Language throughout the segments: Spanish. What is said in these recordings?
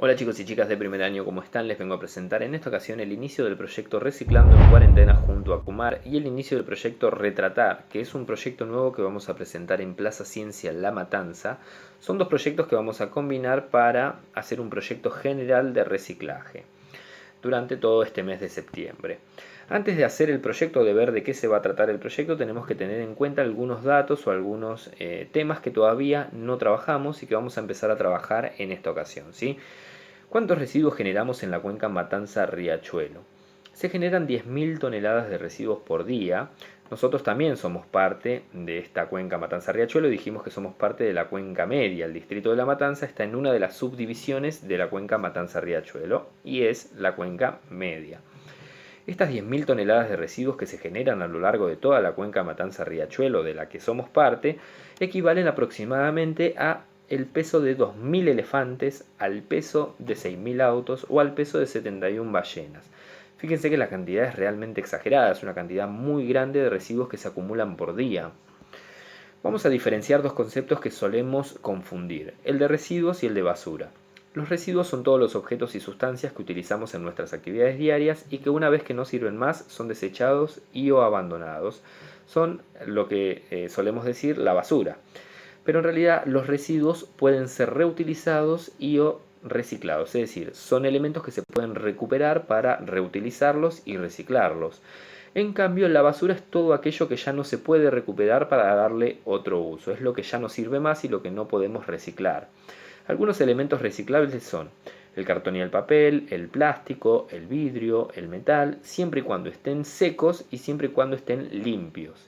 Hola chicos y chicas de primer año, ¿cómo están? Les vengo a presentar en esta ocasión el inicio del proyecto Reciclando en Cuarentena junto a Kumar y el inicio del proyecto Retratar, que es un proyecto nuevo que vamos a presentar en Plaza Ciencia La Matanza. Son dos proyectos que vamos a combinar para hacer un proyecto general de reciclaje durante todo este mes de septiembre. Antes de hacer el proyecto, de ver de qué se va a tratar el proyecto, tenemos que tener en cuenta algunos datos o algunos temas que todavía no trabajamos y que vamos a empezar a trabajar en esta ocasión, ¿sí? ¿Cuántos residuos generamos en la cuenca Matanza-Riachuelo? Se generan 10.000 toneladas de residuos por día. Nosotros también somos parte de esta cuenca Matanza-Riachuelo y dijimos que somos parte de la cuenca media. El distrito de La Matanza está en una de las subdivisiones de la cuenca Matanza-Riachuelo y es la cuenca media. Estas 10.000 toneladas de residuos que se generan a lo largo de toda la cuenca Matanza-Riachuelo de la que somos parte equivalen aproximadamente a el peso de 2.000 elefantes, al peso de 6.000 autos o al peso de 71 ballenas. Fíjense que la cantidad es realmente exagerada, es una cantidad muy grande de residuos que se acumulan por día. Vamos a diferenciar dos conceptos que solemos confundir, el de residuos y el de basura. Los residuos son todos los objetos y sustancias que utilizamos en nuestras actividades diarias y que una vez que no sirven más son desechados y o abandonados. Son lo que solemos decir la basura. Pero en realidad los residuos pueden ser reutilizados y o reciclados, es decir, son elementos que se pueden recuperar para reutilizarlos y reciclarlos. En cambio, la basura es todo aquello que ya no se puede recuperar para darle otro uso, es lo que ya no sirve más y lo que no podemos reciclar. Algunos elementos reciclables son el cartón y el papel, el plástico, el vidrio, el metal, siempre y cuando estén secos y siempre y cuando estén limpios.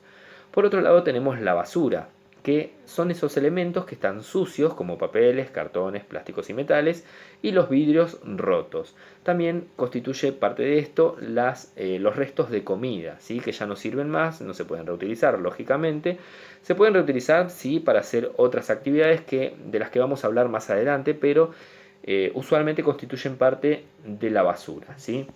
Por otro lado tenemos la basura, que son esos elementos que están sucios como papeles, cartones, plásticos y metales, y los vidrios rotos. También constituye parte de esto los restos de comida, ¿sí? Que ya no sirven más, no se pueden reutilizar, lógicamente. Se pueden reutilizar, sí, para hacer otras actividades de las que vamos a hablar más adelante, pero usualmente constituyen parte de la basura, ¿sí?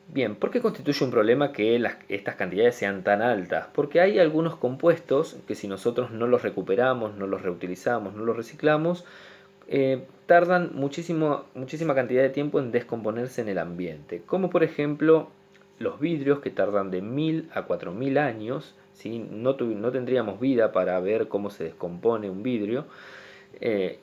Bien, ¿por qué constituye un problema que estas cantidades sean tan altas? Porque hay algunos compuestos que si nosotros no los recuperamos, no los reutilizamos, no los reciclamos, tardan muchísima cantidad de tiempo en descomponerse en el ambiente. Como por ejemplo los vidrios que tardan de 1.000 a 4.000 años, ¿sí? No tendríamos vida para ver cómo se descompone un vidrio.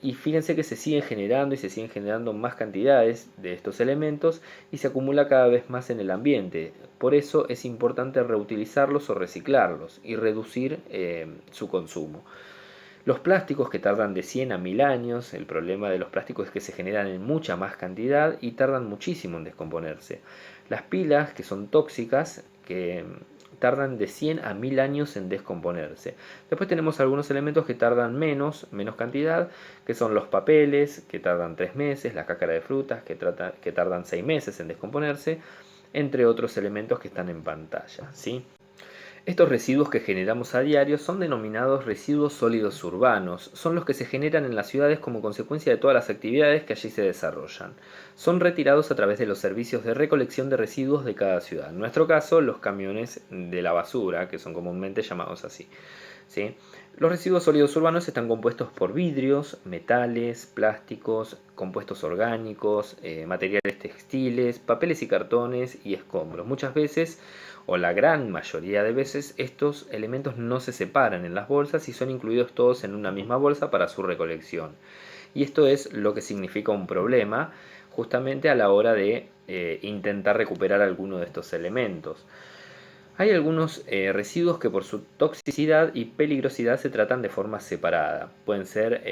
Y fíjense que se siguen generando y se siguen generando más cantidades de estos elementos y se acumula cada vez más en el ambiente. Por eso es importante reutilizarlos o reciclarlos y reducir su consumo. Los plásticos que tardan de 100 a 1000 años, el problema de los plásticos es que se generan en mucha más cantidad y tardan muchísimo en descomponerse. Las pilas, que son tóxicas, que tardan de 100 a 1000 años en descomponerse. Después tenemos algunos elementos que tardan menos cantidad, que son los papeles, que tardan 3 meses, la cáscara de frutas, que tardan 6 meses en descomponerse, entre otros elementos que están en pantalla, ¿sí? Estos residuos que generamos a diario son denominados residuos sólidos urbanos, son los que se generan en las ciudades como consecuencia de todas las actividades que allí se desarrollan. Son retirados a través de los servicios de recolección de residuos de cada ciudad, en nuestro caso los camiones de la basura, que son comúnmente llamados así, ¿sí? Los residuos sólidos urbanos están compuestos por vidrios, metales, plásticos, compuestos orgánicos, materiales textiles, papeles y cartones y escombros. Muchas veces, o la gran mayoría de veces, estos elementos no se separan en las bolsas y son incluidos todos en una misma bolsa para su recolección. Y esto es lo que significa un problema justamente a la hora de intentar recuperar alguno de estos elementos. Hay algunos residuos que por su toxicidad y peligrosidad se tratan de forma separada. Pueden ser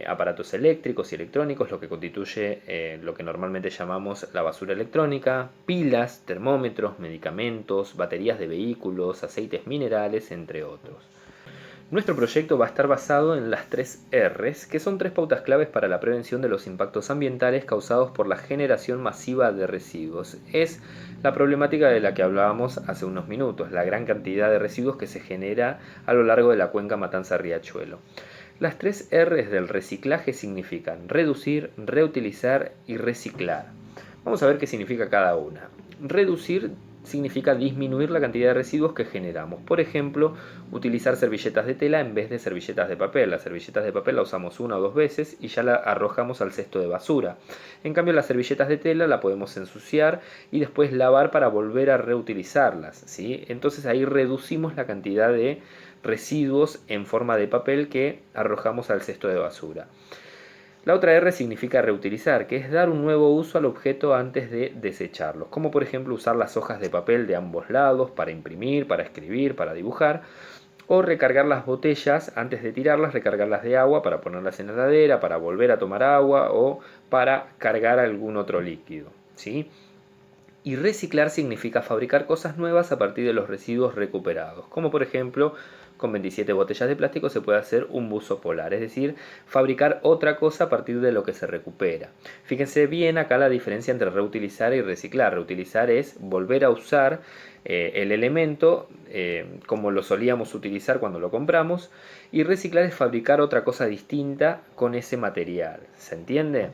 aparatos eléctricos y electrónicos, lo que constituye lo que normalmente llamamos la basura electrónica, pilas, termómetros, medicamentos, baterías de vehículos, aceites minerales, entre otros. Nuestro proyecto va a estar basado en las 3 Rs, que son 3 pautas claves para la prevención de los impactos ambientales causados por la generación masiva de residuos. Es la problemática de la que hablábamos hace unos minutos, la gran cantidad de residuos que se genera a lo largo de la cuenca Matanza-Riachuelo. Las 3 Rs del reciclaje significan reducir, reutilizar y reciclar. Vamos a ver qué significa cada una. Reducir significa disminuir la cantidad de residuos que generamos. Por ejemplo, utilizar servilletas de tela en vez de servilletas de papel. Las servilletas de papel la usamos una o dos veces y ya la arrojamos al cesto de basura. En cambio, las servilletas de tela la podemos ensuciar y después lavar para volver a reutilizarlas, ¿sí? Entonces ahí reducimos la cantidad de residuos en forma de papel que arrojamos al cesto de basura. La otra R significa reutilizar, que es dar un nuevo uso al objeto antes de desecharlo, como por ejemplo usar las hojas de papel de ambos lados para imprimir, para escribir, para dibujar, o recargar las botellas antes de tirarlas, recargarlas de agua para ponerlas en la heladera, para volver a tomar agua o para cargar algún otro líquido, ¿sí? Y reciclar significa fabricar cosas nuevas a partir de los residuos recuperados, como por ejemplo con 27 botellas de plástico se puede hacer un buzo polar, es decir, fabricar otra cosa a partir de lo que se recupera. Fíjense bien acá la diferencia entre reutilizar y reciclar. Reutilizar es volver a usar el elemento como lo solíamos utilizar cuando lo compramos, y reciclar es fabricar otra cosa distinta con ese material. ¿Se entiende?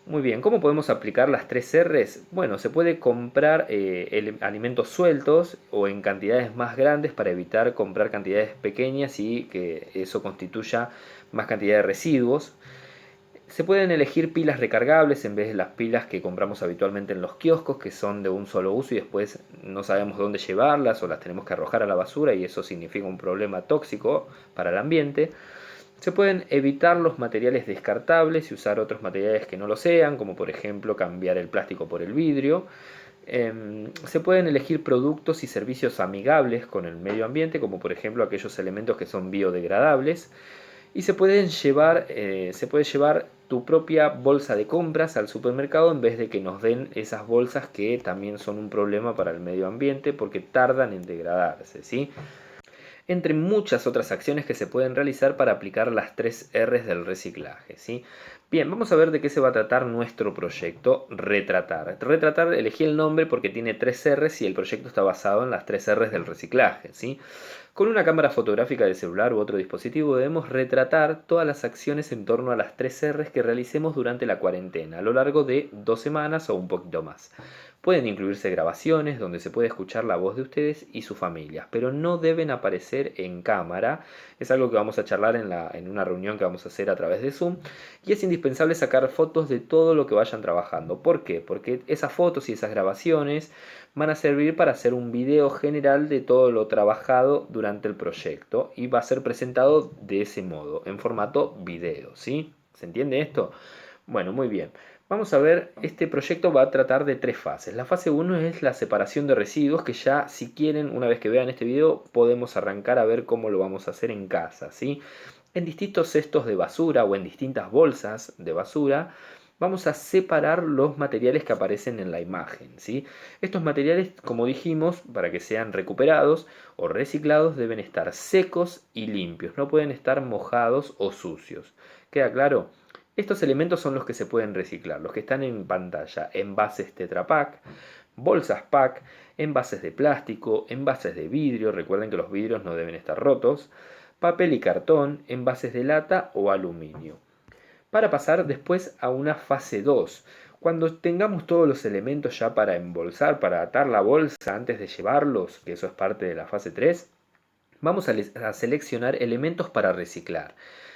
Muy bien, ¿cómo podemos aplicar las tres R's? Bueno, se puede comprar alimentos sueltos o en cantidades más grandes para evitar comprar cantidades pequeñas y que eso constituya más cantidad de residuos. Se pueden elegir pilas recargables en vez de las pilas que compramos habitualmente en los kioscos, que son de un solo uso y después no sabemos dónde llevarlas o las tenemos que arrojar a la basura y eso significa un problema tóxico para el ambiente. Se pueden evitar los materiales descartables y usar otros materiales que no lo sean, como por ejemplo cambiar el plástico por el vidrio. Se pueden elegir productos y servicios amigables con el medio ambiente, como por ejemplo aquellos elementos que son biodegradables. Y se puede llevar tu propia bolsa de compras al supermercado en vez de que nos den esas bolsas que también son un problema para el medio ambiente porque tardan en degradarse, ¿sí? Entre muchas otras acciones que se pueden realizar para aplicar las tres R's del reciclaje, ¿sí? Bien, vamos a ver de qué se va a tratar nuestro proyecto Retratar. Retratar, elegí el nombre porque tiene tres R's y el proyecto está basado en las tres R's del reciclaje, ¿sí? Con una cámara fotográfica de celular u otro dispositivo debemos retratar todas las acciones en torno a las tres R's que realicemos durante la cuarentena, a lo largo de 2 semanas o un poquito más. Pueden incluirse grabaciones donde se puede escuchar la voz de ustedes y sus familias, pero no deben aparecer en cámara. Es algo que vamos a charlar en una reunión que vamos a hacer a través de Zoom. Y es indispensable sacar fotos de todo lo que vayan trabajando. ¿Por qué? Porque esas fotos y esas grabaciones van a servir para hacer un video general de todo lo trabajado durante el proyecto y va a ser presentado de ese modo, en formato video, ¿sí? ¿Se entiende esto? Bueno, muy bien. Vamos a ver, este proyecto va a tratar de tres fases. La fase 1 es la separación de residuos, que ya si quieren, una vez que vean este video, podemos arrancar a ver cómo lo vamos a hacer en casa, ¿sí? En distintos cestos de basura o en distintas bolsas de basura, vamos a separar los materiales que aparecen en la imagen, ¿sí? Estos materiales, como dijimos, para que sean recuperados o reciclados, deben estar secos y limpios, no pueden estar mojados o sucios. ¿Queda claro? Estos elementos son los que se pueden reciclar, los que están en pantalla: envases Tetra Pak, bolsas Pak, envases de plástico, envases de vidrio, recuerden que los vidrios no deben estar rotos, papel y cartón, envases de lata o aluminio. Para pasar después a una fase 2, cuando tengamos todos los elementos ya para embolsar, para atar la bolsa antes de llevarlos, que eso es parte de la fase 3, vamos a seleccionar elementos para reciclar.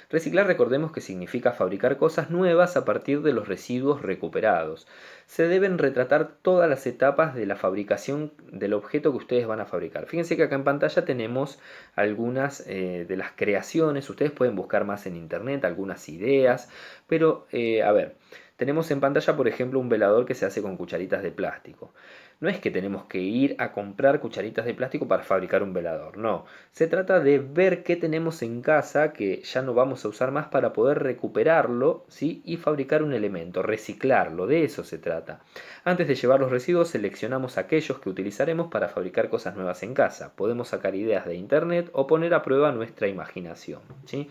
Reciclar, recordemos que significa fabricar cosas nuevas a partir de los residuos recuperados. Se deben retratar todas las etapas de la fabricación del objeto que ustedes van a fabricar. Fíjense que acá en pantalla tenemos algunas de las creaciones. Ustedes pueden buscar más en internet, algunas ideas. Pero, a ver, tenemos en pantalla, por ejemplo, un velador que se hace con cucharitas de plástico. No es que tenemos que ir a comprar cucharitas de plástico para fabricar un velador, no. Se trata de ver qué tenemos en casa que ya no vamos a usar más para poder recuperarlo, ¿sí? Y fabricar un elemento, reciclarlo, de eso se trata. Antes de llevar los residuos seleccionamos aquellos que utilizaremos para fabricar cosas nuevas en casa. Podemos sacar ideas de internet o poner a prueba nuestra imaginación, ¿sí?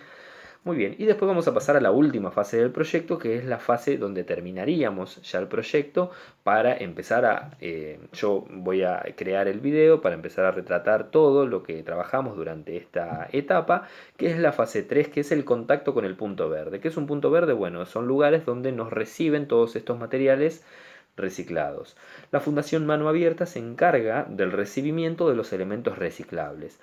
Muy bien, y después vamos a pasar a la última fase del proyecto, que es la fase donde terminaríamos ya el proyecto para empezar yo voy a crear el video para empezar a retratar todo lo que trabajamos durante esta etapa, que es la fase 3, que es el contacto con el punto verde. ¿Qué es un punto verde? Bueno, son lugares donde nos reciben todos estos materiales reciclados. La Fundación Mano Abierta se encarga del recibimiento de los elementos reciclables.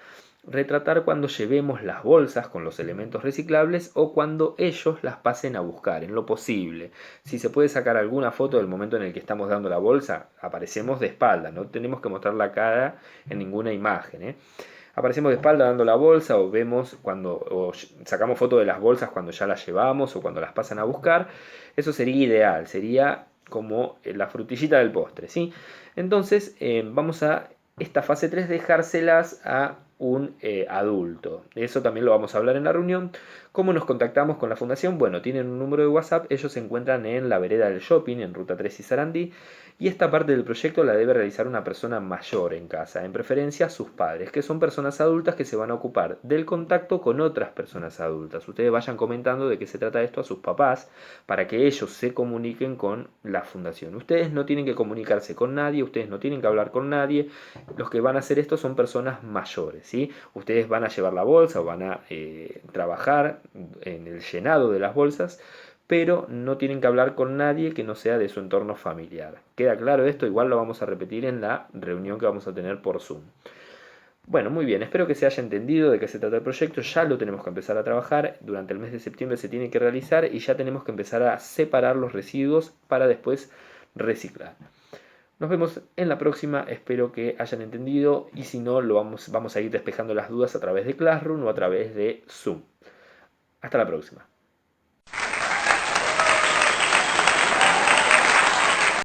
Retratar cuando llevemos las bolsas con los elementos reciclables o cuando ellos las pasen a buscar, en lo posible. Si se puede sacar alguna foto del momento en el que estamos dando la bolsa, aparecemos de espalda, no tenemos que mostrar la cara en ninguna imagen, ¿eh? Aparecemos de espalda dando la bolsa o vemos o sacamos foto de las bolsas cuando ya las llevamos o cuando las pasan a buscar. Eso sería ideal, sería como la frutillita del postre, ¿sí? Entonces vamos a esta fase 3 dejárselas a un adulto. Eso también lo vamos a hablar en la reunión. ¿Cómo nos contactamos con la fundación? Bueno, tienen un número de WhatsApp, ellos se encuentran en la vereda del shopping, en Ruta 3 y Sarandí, y esta parte del proyecto la debe realizar una persona mayor en casa, en preferencia sus padres, que son personas adultas que se van a ocupar del contacto con otras personas adultas. Ustedes vayan comentando de qué se trata esto a sus papás para que ellos se comuniquen con la fundación. Ustedes no tienen que comunicarse con nadie, ustedes no tienen que hablar con nadie. Los que van a hacer esto son personas mayores, ¿sí? Ustedes van a llevar la bolsa o van a trabajar en el llenado de las bolsas, pero no tienen que hablar con nadie que no sea de su entorno familiar. ¿Queda claro esto? Igual lo vamos a repetir en la reunión que vamos a tener por Zoom. Bueno, muy bien, espero que se haya entendido de qué se trata el proyecto. Ya lo tenemos que empezar a trabajar. Durante el mes de septiembre se tiene que realizar y ya tenemos que empezar a separar los residuos para después reciclar. Nos vemos en la próxima, espero que hayan entendido y si no, vamos a ir despejando las dudas a través de Classroom o a través de Zoom. Hasta la próxima.